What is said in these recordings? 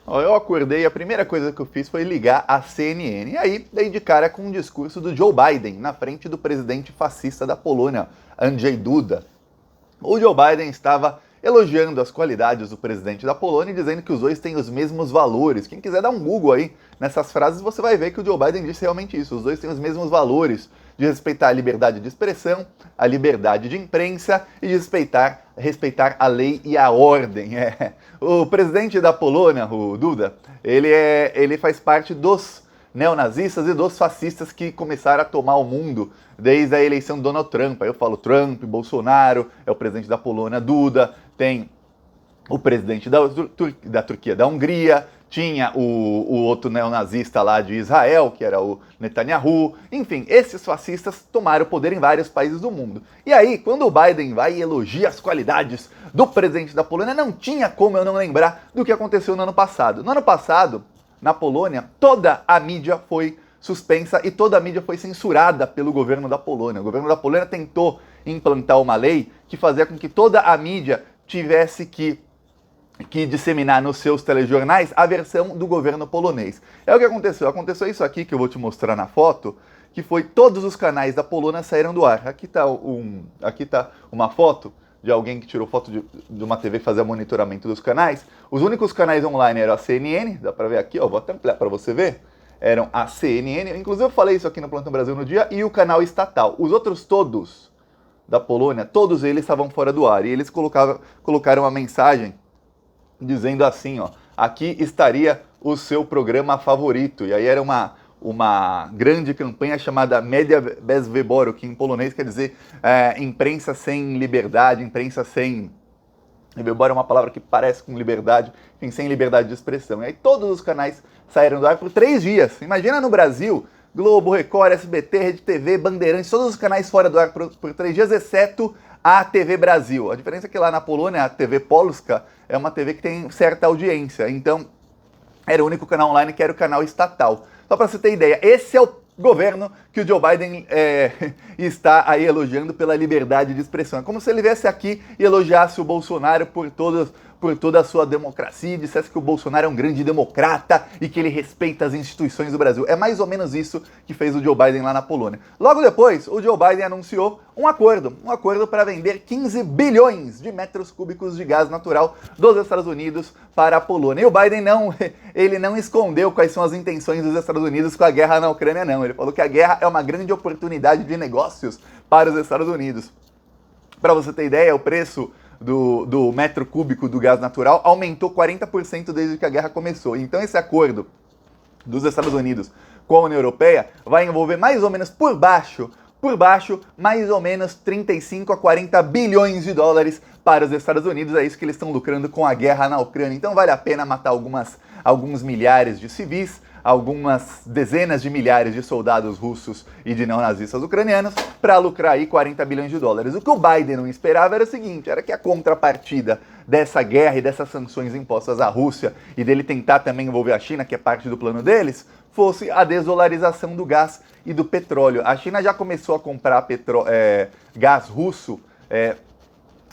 Ó, eu acordei e a primeira coisa que eu fiz foi ligar a CNN. E aí, dei de cara com um discurso do Joe Biden, na frente do presidente fascista da Polônia, Andrzej Duda. O Joe Biden estava elogiando as qualidades do presidente da Polônia e dizendo que os dois têm os mesmos valores. Quem quiser dar um Google aí nessas frases, você vai ver que o Joe Biden disse realmente isso. Os dois têm os mesmos valores de respeitar a liberdade de expressão, a liberdade de imprensa e de respeitar a lei e a ordem. O presidente da Polônia, o Duda, ele faz parte dos neonazistas e dos fascistas que começaram a tomar o mundo desde a eleição do Donald Trump. Aí eu falo Trump, Bolsonaro, é o presidente da Polônia, Duda, tem o presidente da Turquia, da Hungria, tinha o outro neonazista lá de Israel, que era o Netanyahu. Enfim, esses fascistas tomaram o poder em vários países do mundo. E aí, quando o Biden vai e elogia as qualidades do presidente da Polônia, não tinha como eu não lembrar do que aconteceu no ano passado. No ano passado, na Polônia, toda a mídia foi suspensa e toda a mídia foi censurada pelo governo da Polônia. O governo da Polônia tentou implantar uma lei que fazia com que toda a mídia tivesse que disseminar nos seus telejornais a versão do governo polonês. É o que aconteceu. Aconteceu isso aqui que eu vou te mostrar na foto, que foi todos os canais da Polônia saíram do ar. Aqui tá uma foto de alguém que tirou foto de uma TV que fazia monitoramento dos canais. Os únicos canais online eram a CNN, dá pra ver aqui, ó, vou até ampliar pra você ver. Eram a CNN, inclusive eu falei isso aqui no Plantão Brasil no dia, e o canal estatal. Os outros todos da Polônia, todos eles estavam fora do ar. E eles colocaram uma mensagem dizendo assim, ó, aqui estaria o seu programa favorito. E aí era uma grande campanha chamada Media Bez Wyboru, que em polonês quer dizer imprensa sem liberdade, imprensa sem... Wyboru é uma palavra que parece com liberdade, enfim, sem liberdade de expressão. E aí todos os canais saíram do ar por 3 dias. Imagina no Brasil, Globo, Record, SBT, Rede TV, Bandeirantes, todos os canais fora do ar por 3 dias, exceto a TV Brasil. A diferença é que lá na Polônia, a TV Polska é uma TV que tem certa audiência. Então, era o único canal online que era o canal estatal. Só para você ter ideia, esse é o governo que o Joe Biden está aí elogiando pela liberdade de expressão. É como se ele viesse aqui e elogiasse o Bolsonaro por toda a sua democracia e dissesse que o Bolsonaro é um grande democrata e que ele respeita as instituições do Brasil. É mais ou menos isso que fez o Joe Biden lá na Polônia. Logo depois, o Joe Biden anunciou um acordo para vender 15 bilhões de metros cúbicos de gás natural dos Estados Unidos para a Polônia. E o Biden ele não escondeu quais são as intenções dos Estados Unidos com a guerra na Ucrânia, não. Ele falou que a guerra é uma grande oportunidade de negócios para os Estados Unidos. Para você ter ideia, o preço do metro cúbico do gás natural aumentou 40% desde que a guerra começou. Então esse acordo dos Estados Unidos com a União Europeia vai envolver mais ou menos por baixo, mais ou menos 35 a 40 bilhões de dólares para os Estados Unidos. É isso que eles estão lucrando com a guerra na Ucrânia. Então vale a pena matar alguns milhares de civis, algumas dezenas de milhares de soldados russos e de neonazistas ucranianos para lucrar aí 40 bilhões de dólares. O que o Biden não esperava era o seguinte, era que a contrapartida dessa guerra e dessas sanções impostas à Rússia e dele tentar também envolver a China, que é parte do plano deles, fosse a desdolarização do gás e do petróleo. A China já começou a comprar gás russo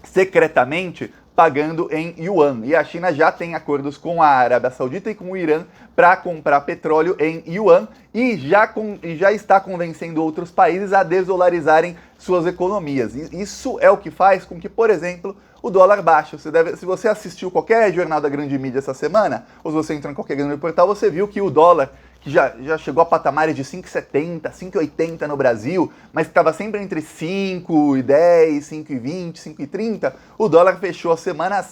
secretamente, pagando em yuan. E a China já tem acordos com a Arábia Saudita e com o Irã para comprar petróleo em yuan e já está convencendo outros países a desdolarizarem suas economias. E isso é o que faz com que, por exemplo, o dólar baixe. Se você assistiu qualquer jornal da grande mídia essa semana, ou se você entrou em qualquer grande portal, você viu que o dólar, que já chegou a patamares de 5,70, 5,80 no Brasil, mas que estava sempre entre 5,10, 5,20, 5,30, o dólar fechou a semana a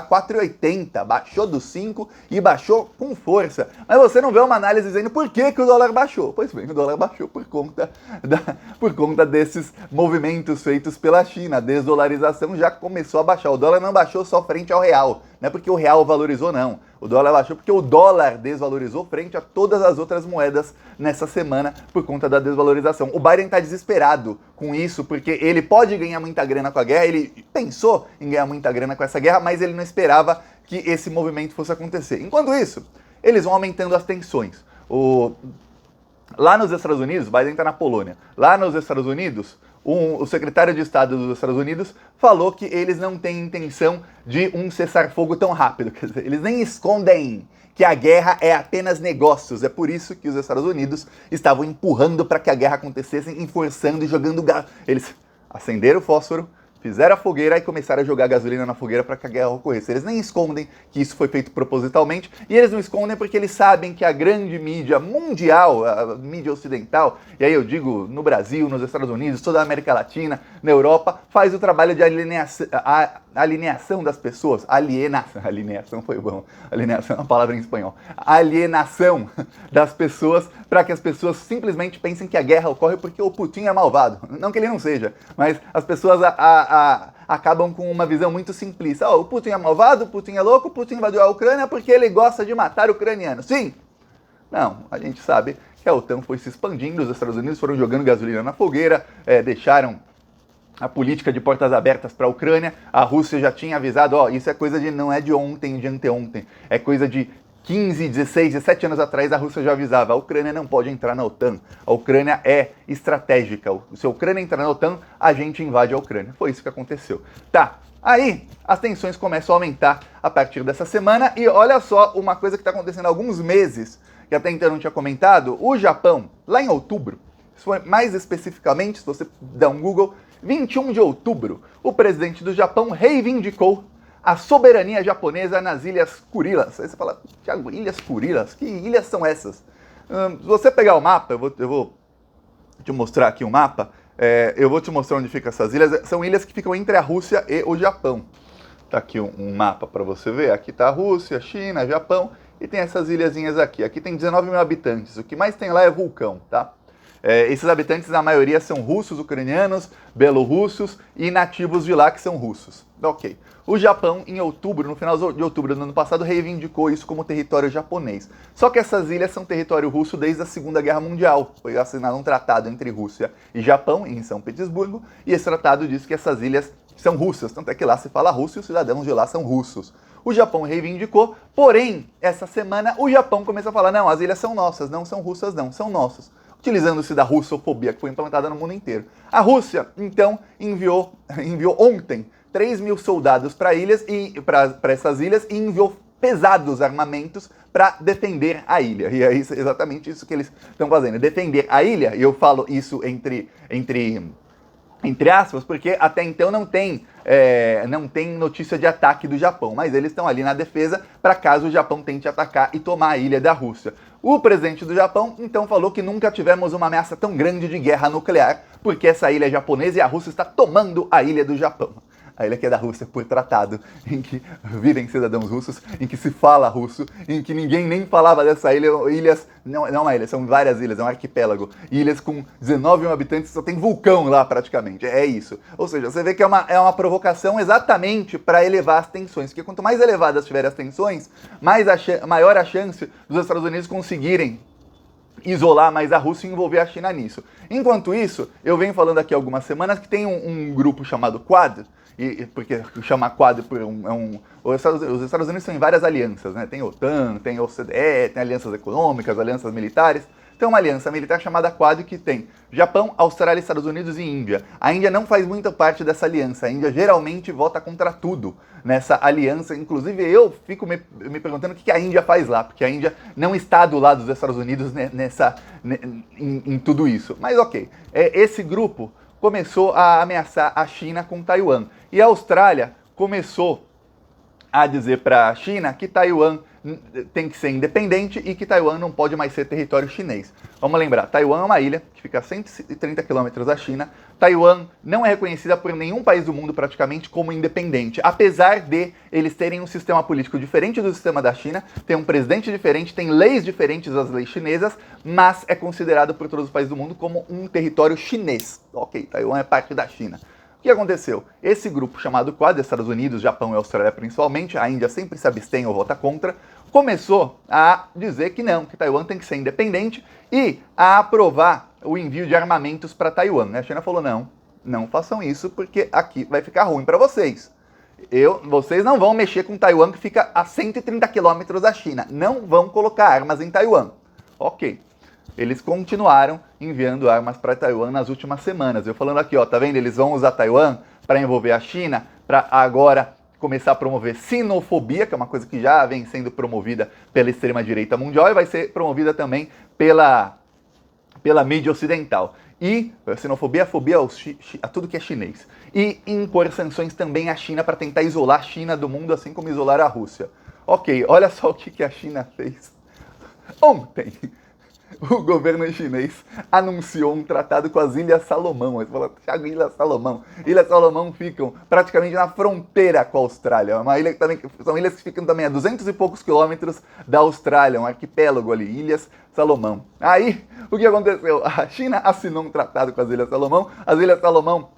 4,80, baixou dos 5 e baixou com força. Mas você não vê uma análise dizendo por que o dólar baixou. Pois bem, o dólar baixou por conta desses movimentos feitos pela China. A desdolarização já começou a baixar. O dólar não baixou só frente ao real, não é porque o real valorizou, não. O dólar baixou porque o dólar desvalorizou frente a todas as outras moedas nessa semana por conta da desvalorização. O Biden está desesperado com isso porque ele pode ganhar muita grana com a guerra, ele pensou em ganhar muita grana com essa guerra, mas ele não esperava que esse movimento fosse acontecer. Enquanto isso, eles vão aumentando as tensões. Lá nos Estados Unidos, Biden está na Polônia, lá nos Estados Unidos, o secretário de Estado dos Estados Unidos falou que eles não têm intenção de um cessar-fogo tão rápido. Quer dizer, eles nem escondem que a guerra é apenas negócios. É por isso que os Estados Unidos estavam empurrando para que a guerra acontecesse, enforçando e jogando gás. Eles acenderam o fósforo, fizeram a fogueira e começaram a jogar gasolina na fogueira para que a guerra ocorresse. Eles nem escondem que isso foi feito propositalmente, e eles não escondem porque eles sabem que a grande mídia mundial, a mídia ocidental, e aí eu digo no Brasil, nos Estados Unidos, toda a América Latina, na Europa, faz o trabalho de alineação das pessoas. Alineação foi bom. Alineação é uma palavra em espanhol. Alienação das pessoas para que as pessoas simplesmente pensem que a guerra ocorre porque o Putin é malvado. Não que ele não seja, mas as pessoas acabam com uma visão muito simplista. O Putin é malvado, o Putin é louco, o Putin invadiu a Ucrânia porque ele gosta de matar ucranianos. Sim! Não, a gente sabe que a OTAN foi se expandindo, os Estados Unidos foram jogando gasolina na fogueira, deixaram a política de portas abertas para a Ucrânia. A Rússia já tinha avisado, isso é coisa não é de ontem, de anteontem, é coisa de 15, 16, 17 anos atrás. A Rússia já avisava, a Ucrânia não pode entrar na OTAN, a Ucrânia é estratégica, se a Ucrânia entrar na OTAN, a gente invade a Ucrânia. Foi isso que aconteceu. Tá, aí as tensões começam a aumentar a partir dessa semana, e olha só uma coisa que está acontecendo há alguns meses, que até então eu não tinha comentado. O Japão, lá em outubro, isso foi mais especificamente, se você der um Google, 21 de outubro, o presidente do Japão reivindicou a soberania japonesa nas Ilhas Kurilas. Aí você fala, Thiago, Ilhas Kurilas? Que ilhas são essas? Se você pegar o mapa, eu vou te mostrar aqui um mapa, eu vou te mostrar onde ficam essas ilhas. São ilhas que ficam entre a Rússia e o Japão. Tá aqui um mapa para você ver. Aqui tá a Rússia, China, Japão, e tem essas ilhazinhas aqui. Aqui tem 19 mil habitantes. O que mais tem lá é vulcão, tá? Esses habitantes, a maioria, são russos, ucranianos, belorussos e nativos de lá que são russos. Ok. O Japão, em outubro, no final de outubro do ano passado, reivindicou isso como território japonês. Só que essas ilhas são território russo desde a Segunda Guerra Mundial. Foi assinado um tratado entre Rússia e Japão, em São Petersburgo, e esse tratado diz que essas ilhas são russas. Tanto é que lá se fala russo e os cidadãos de lá são russos. O Japão reivindicou, porém, essa semana o Japão começou a falar, não, as ilhas são nossas, não são russas não, são nossas. Utilizando-se da russofobia que foi implantada no mundo inteiro. A Rússia, então, enviou ontem 3 mil soldados para essas ilhas e enviou pesados armamentos para defender a ilha. E é exatamente isso que eles estão fazendo, defender a ilha. E eu falo isso entre aspas, porque até então não tem notícia de ataque do Japão, mas eles estão ali na defesa para caso o Japão tente atacar e tomar a ilha da Rússia. O presidente do Japão, então, falou que nunca tivemos uma ameaça tão grande de guerra nuclear, porque essa ilha é japonesa e a Rússia está tomando a ilha do Japão. A ilha que é da Rússia por tratado, em que vivem cidadãos russos, em que se fala russo, em que ninguém nem falava dessa ilha. Ilhas, não é uma ilha, são várias ilhas, é um arquipélago. Ilhas com 19 mil habitantes, só tem vulcão lá praticamente, é isso. Ou seja, você vê que é uma provocação exatamente para elevar as tensões, porque quanto mais elevadas tiverem as tensões, maior a chance dos Estados Unidos conseguirem isolar mais a Rússia e envolver a China nisso. Enquanto isso, eu venho falando aqui há algumas semanas que tem um grupo chamado Quad, porque chama Quad por os Estados Unidos são em várias alianças, né? Tem OTAN, tem OCDE, tem alianças econômicas, alianças militares. Tem uma aliança militar chamada Quad que tem Japão, Austrália, Estados Unidos e Índia. A Índia não faz muita parte dessa aliança. A Índia geralmente vota contra tudo nessa aliança. Inclusive eu fico me perguntando o que a Índia faz lá, porque a Índia não está do lado dos Estados Unidos em tudo isso. Mas ok, esse grupo começou a ameaçar a China com Taiwan. E a Austrália começou a dizer para a China que Taiwan tem que ser independente e que Taiwan não pode mais ser território chinês. Vamos lembrar, Taiwan é uma ilha que fica a 130 quilômetros da China. Taiwan não é reconhecida por nenhum país do mundo praticamente como independente, apesar de eles terem um sistema político diferente do sistema da China, tem um presidente diferente, tem leis diferentes das leis chinesas, mas é considerado por todos os países do mundo como um território chinês. Ok, Taiwan é parte da China. O que aconteceu? Esse grupo chamado Quad, Estados Unidos, Japão e Austrália principalmente, a Índia sempre se abstém ou vota contra, começou a dizer que não, que Taiwan tem que ser independente e a aprovar o envio de armamentos para Taiwan. A China falou, não façam isso porque aqui vai ficar ruim para vocês. Vocês não vão mexer com Taiwan que fica a 130 quilômetros da China. Não vão colocar armas em Taiwan. Ok. Eles continuaram enviando armas para Taiwan nas últimas semanas. Eu falando aqui, tá vendo? Eles vão usar Taiwan para envolver a China, para agora começar a promover sinofobia, que é uma coisa que já vem sendo promovida pela extrema-direita mundial e vai ser promovida também pela mídia ocidental. E xenofobia, fobia a tudo que é chinês. E impor sanções também à China para tentar isolar a China do mundo, assim como isolar a Rússia. Ok, olha só o que a China fez. Ontem, o governo chinês anunciou um tratado com as Ilhas Salomão. Você fala, Thiago, Ilhas Salomão. Ilhas Salomão ficam praticamente na fronteira com a Austrália. Uma ilha que também, são ilhas que ficam também a 200 e poucos quilômetros da Austrália, um arquipélago ali, Ilhas Salomão. Aí, o que aconteceu? A China assinou um tratado com as Ilhas Salomão. As Ilhas Salomão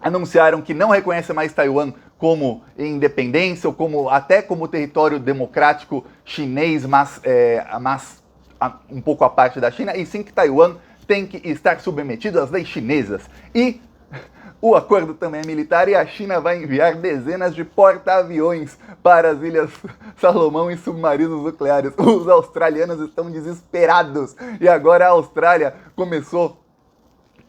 anunciaram que não reconhece mais Taiwan como independência, ou até como território democrático chinês, mas um pouco à parte da China, e sim que Taiwan tem que estar submetido às leis chinesas. E o acordo também é militar e a China vai enviar dezenas de porta-aviões para as Ilhas Salomão e submarinos nucleares. Os australianos estão desesperados e agora a Austrália começou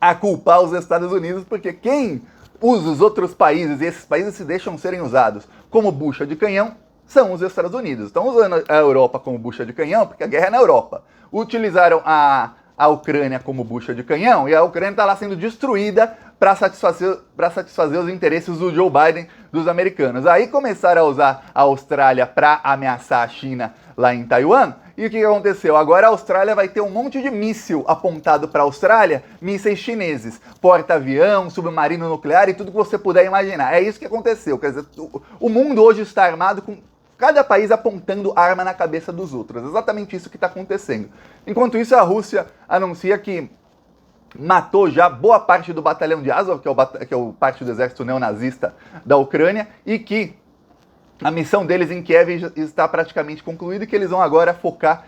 a culpar os Estados Unidos, porque quem usa os outros países, e esses países se deixam serem usados como bucha de canhão, são os Estados Unidos. Estão usando a Europa como bucha de canhão, porque a guerra é na Europa. Utilizaram a Ucrânia como bucha de canhão, e a Ucrânia está lá sendo destruída para satisfazer os interesses do Joe Biden, dos americanos. Aí começaram a usar a Austrália para ameaçar a China lá em Taiwan. E o que aconteceu? Agora a Austrália vai ter um monte de míssil apontado para a Austrália, mísseis chineses, porta-avião, submarino nuclear e tudo que você puder imaginar. É isso que aconteceu. Quer dizer, o mundo hoje está armado com cada país apontando arma na cabeça dos outros. Exatamente isso que está acontecendo. Enquanto isso, a Rússia anuncia que matou já boa parte do batalhão de Azov, que é o parte do exército neonazista da Ucrânia, e que a missão deles em Kiev está praticamente concluída e que eles vão agora focar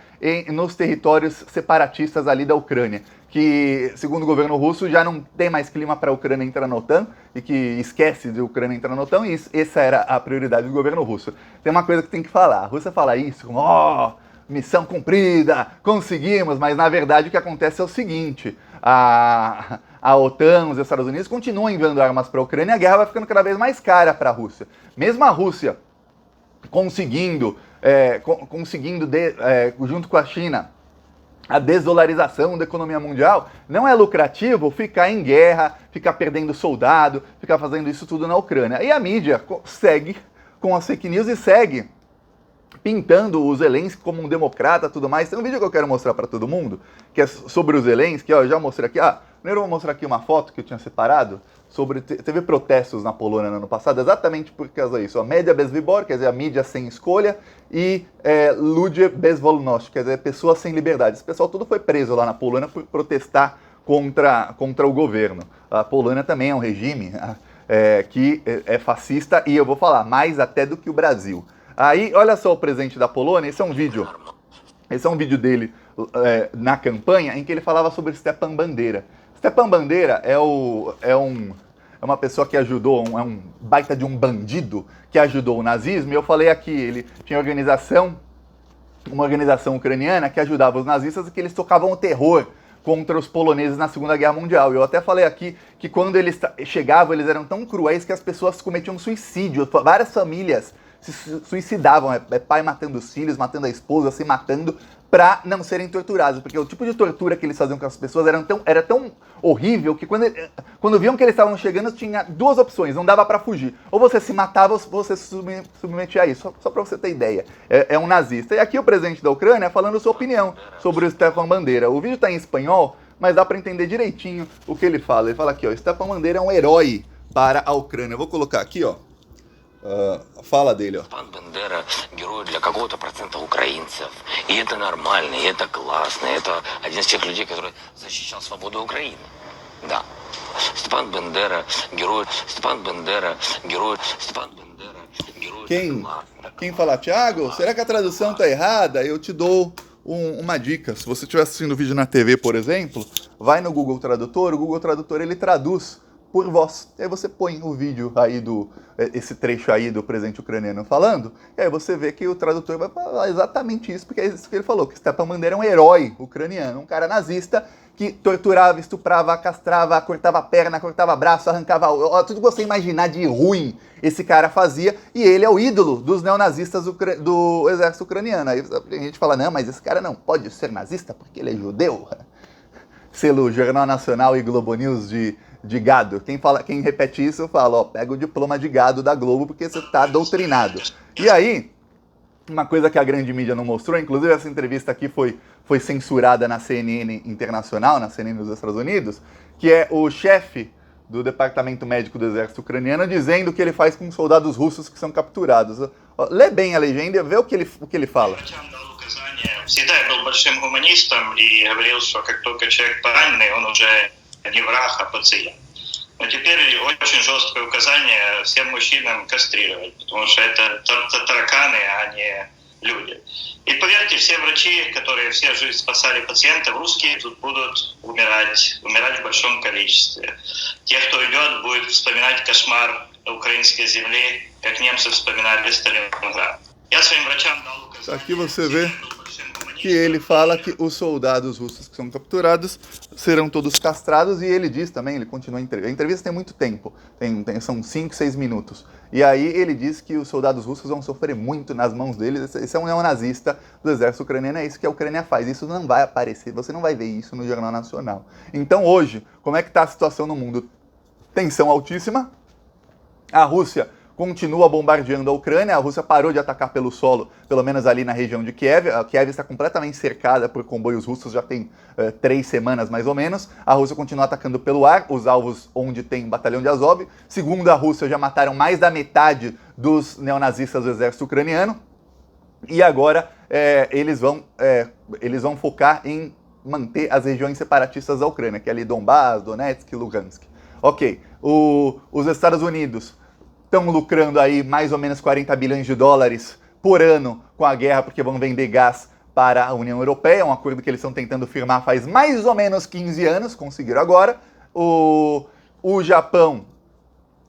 nos territórios separatistas ali da Ucrânia, que, segundo o governo russo, já não tem mais clima para a Ucrânia entrar na OTAN e que esquece de Ucrânia entrar na OTAN, e essa era a prioridade do governo russo. Tem uma coisa que tem que falar, a Rússia fala isso como, missão cumprida, conseguimos, mas na verdade o que acontece é o seguinte, a OTAN, os Estados Unidos continuam enviando armas para a Ucrânia e a guerra vai ficando cada vez mais cara para a Rússia. Mesmo a Rússia conseguindo junto com a China, a desdolarização da economia mundial, não é lucrativo ficar em guerra, ficar perdendo soldado, ficar fazendo isso tudo na Ucrânia. E a mídia segue com as fake news e segue pintando o Zelensky como um democrata e tudo mais. Tem um vídeo que eu quero mostrar para todo mundo, que é sobre o Zelensky, eu já mostrei aqui. Primeiro eu vou mostrar aqui uma foto que eu tinha separado, teve protestos na Polônia no ano passado, exatamente por causa disso. A Media Bez Wybor, quer dizer, a mídia sem escolha, e Ludzie Bez Wolności, quer dizer, pessoas sem liberdade. Esse pessoal tudo foi preso lá na Polônia por protestar contra o governo. A Polônia também é um regime que é fascista, e eu vou falar, mais até do que o Brasil. Aí, olha só o presidente da Polônia, esse é um vídeo dele na campanha, em que ele falava sobre Stepan Bandeira. Stepan Bandeira é uma pessoa que ajudou, é um baita de um bandido que ajudou o nazismo, e eu falei aqui, ele tinha uma organização ucraniana que ajudava os nazistas e que eles tocavam o terror contra os poloneses na Segunda Guerra Mundial. Eu até falei aqui que quando eles chegavam, eles eram tão cruéis que as pessoas cometiam suicídio, várias famílias se suicidavam, pai matando os filhos, matando a esposa, se matando para não serem torturados, porque o tipo de tortura que eles faziam com as pessoas era tão horrível que quando viam que eles estavam chegando, tinha duas opções, não dava para fugir. Ou você se matava ou você se submetia a isso, só para você ter ideia. É um nazista. E aqui o presidente da Ucrânia falando sua opinião sobre o Stepan Bandeira. O vídeo está em espanhol, mas dá para entender direitinho o que ele fala. Ele fala aqui, Stepan Bandeira é um herói para a Ucrânia. Eu vou colocar aqui, фала дele. Степан Бандера – герой для какого-то процента украинцев. И это нормально, и это классно. Это один из тех людей, который защищал свободу Украины. Да. Степан Бандера – герой. Степан Бандера – герой. Степан Бандера – герой. Quem fala, Thiago, será que a tradução tá errada? Eu te dou uma dica. Se você estiver assistindo o vídeo na TV, por exemplo, vai no Google Tradutor. O Google Tradutor, ele traduz por voz. E aí você põe o vídeo aí esse trecho aí do presidente ucraniano falando, e aí você vê que o tradutor vai falar exatamente isso, porque é isso que ele falou, que Stepan Bandeira é um herói ucraniano, um cara nazista que torturava, estuprava, castrava, cortava a perna, cortava braço, arrancava... Tudo que você imaginar de ruim esse cara fazia, e ele é o ídolo dos neonazistas do exército ucraniano. Aí a gente fala, não, mas esse cara não pode ser nazista porque ele é judeu. Selo Jornal Nacional e Globo News de gado. Quem repete isso fala, ó, pega o diploma de gado da Globo porque você tá doutrinado. E aí, uma coisa que a grande mídia não mostrou, inclusive essa entrevista aqui foi censurada na CNN internacional, na CNN dos Estados Unidos, que é o chefe do Departamento Médico do Exército Ucraniano dizendo o que ele faz com soldados russos que são capturados. Lê bem a legenda e vê o que ele fала. Всегда я был большим гуманистом и говорил, что как только человек пораненный, он уже не враг, а пациент. Но теперь очень жесткое указание всем мужчинам кастрировать, потому что это тараканы, а не люди. И поверьте, все врачи, которые всю жизнь спасали пациентов, русские тут будут умирать в большом количестве. Те, кто идет, будет вспоминать кошмар украинской земли, как немцы вспоминали Сталинград. Я своим врачам дал указание... Aqui você vê que ele fala que os soldados russos que são capturados serão todos castrados, e ele diz também, ele continua a entrevista. A entrevista tem muito tempo, são 5, 6 minutos. E aí ele diz que os soldados russos vão sofrer muito nas mãos deles. Esse é um neonazista do exército ucraniano, é isso que a Ucrânia faz. Isso não vai aparecer, você não vai ver isso no Jornal Nacional. Então hoje, como é que está a situação no mundo? Tensão altíssima, a Rússia continua bombardeando a Ucrânia, a Rússia parou de atacar pelo solo, pelo menos ali na região de Kiev. A Kiev está completamente cercada por comboios russos, já tem 3 semanas mais ou menos. A Rússia continua atacando pelo ar, os alvos onde tem o batalhão de Azov. Segundo a Rússia, já mataram mais da metade dos neonazistas do exército ucraniano. E agora eles vão focar em manter as regiões separatistas da Ucrânia, que é ali Donbas, Donetsk e Lugansk. Ok, os Estados Unidos estão lucrando aí mais ou menos 40 bilhões de dólares por ano com a guerra, porque vão vender gás para a União Europeia, um acordo que eles estão tentando firmar faz mais ou menos 15 anos, conseguiram agora. O Japão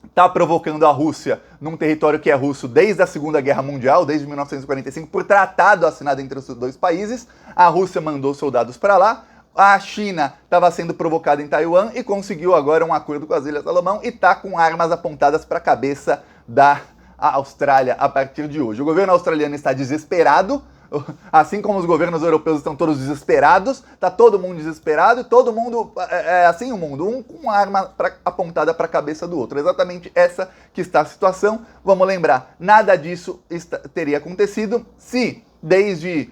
está provocando a Rússia num território que é russo desde a Segunda Guerra Mundial, desde 1945, por tratado assinado entre os dois países. A Rússia mandou soldados para lá. A China estava sendo provocada em Taiwan e conseguiu agora um acordo com as Ilhas Salomão e está com armas apontadas para a cabeça da Austrália a partir de hoje. O governo australiano está desesperado, assim como os governos europeus estão todos desesperados, está todo mundo desesperado e todo mundo, assim o mundo, um com uma arma apontada para a cabeça do outro. Exatamente essa que está a situação. Vamos lembrar, nada disso teria acontecido se... Desde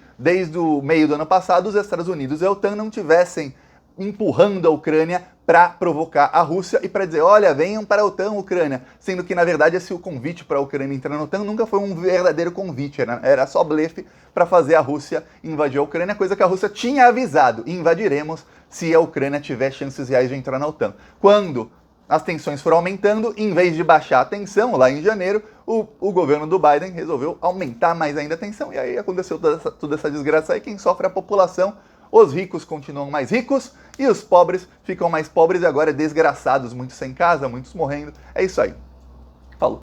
o meio do ano passado, os Estados Unidos e a OTAN não tivessem empurrando a Ucrânia para provocar a Rússia e para dizer, olha, venham para a OTAN, Ucrânia. Sendo que, na verdade, esse convite para a Ucrânia entrar na OTAN nunca foi um verdadeiro convite, era só blefe para fazer a Rússia invadir a Ucrânia, coisa que a Rússia tinha avisado, invadiremos se a Ucrânia tiver chances reais de entrar na OTAN. Quando as tensões foram aumentando, em vez de baixar a tensão, lá em janeiro, o governo do Biden resolveu aumentar mais ainda a tensão, e aí aconteceu toda essa desgraça aí. Quem sofre é a população, os ricos continuam mais ricos, e os pobres ficam mais pobres, e agora desgraçados, muitos sem casa, muitos morrendo. É isso aí. Falou.